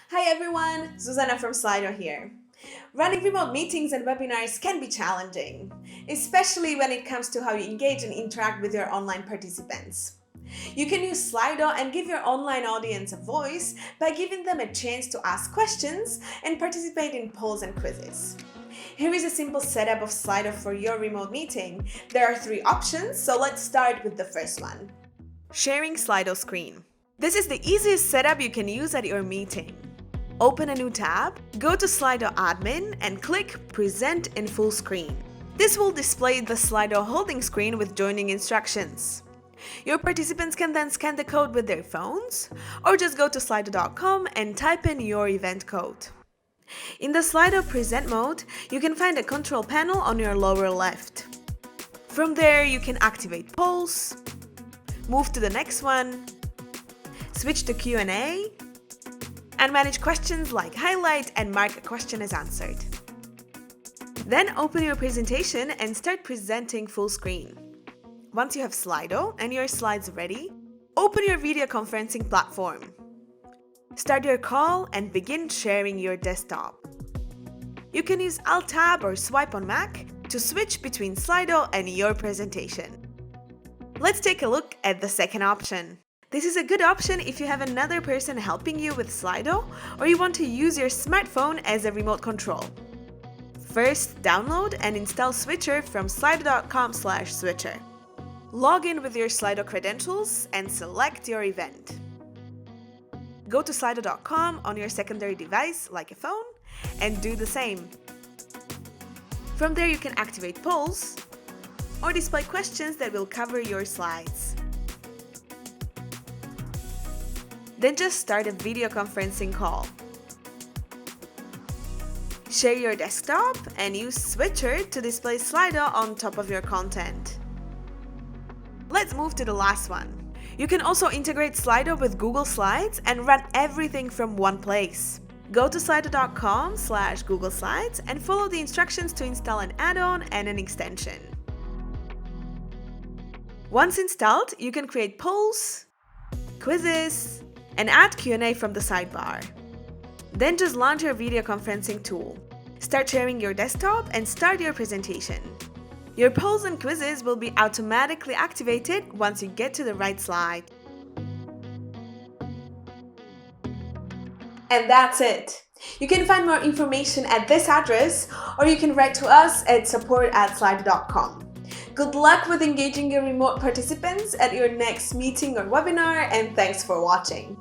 Hi everyone, Susanna from Slido here. Running remote meetings and webinars can be challenging, especially when it comes to how you engage and interact with your online participants. You can use Slido and give your online audience a voice by giving them a chance to ask questions and participate in polls and quizzes. Here is a simple setup of Slido for your remote meeting. There are 3 options, so let's start with the first one. Sharing Slido screen. This is the easiest setup you can use at your meeting. Open a new tab, go to Slido Admin and click Present in Full Screen. This will display the Slido holding screen with joining instructions. Your participants can then scan the code with their phones, or just go to slido.com and type in your event code. In the Slido Present mode, you can find a control panel on your lower left. From there, you can activate polls, move to the next one, switch to Q&A, and manage questions like highlight and mark a question as answered. Then open your presentation and start presenting full screen. Once you have Slido and your slides ready, open your video conferencing platform. Start your call and begin sharing your desktop. You can use Alt-Tab or swipe on Mac to switch between Slido and your presentation. Let's take a look at the second option. This is a good option if you have another person helping you with Slido or you want to use your smartphone as a remote control. First, download and install Switcher from slido.com/switcher. Log in with your Slido credentials and select your event. Go to slido.com on your secondary device like a phone and do the same. From there you can activate polls or display questions that will cover your slides. Then just start a video conferencing call. Share your desktop and use Switcher to display Slido on top of your content. Let's move to the last one. You can also integrate Slido with Google Slides and run everything from one place. Go to slido.com/Google Slides and follow the instructions to install an add-on and an extension. Once installed, you can create polls, quizzes, and add Q&A from the sidebar. Then just launch your video conferencing tool. Start sharing your desktop and start your presentation. Your polls and quizzes will be automatically activated once you get to the right slide. And that's it. You can find more information at this address, or you can write to us at support@slido.com. Good luck with engaging your remote participants at your next meeting or webinar, and thanks for watching.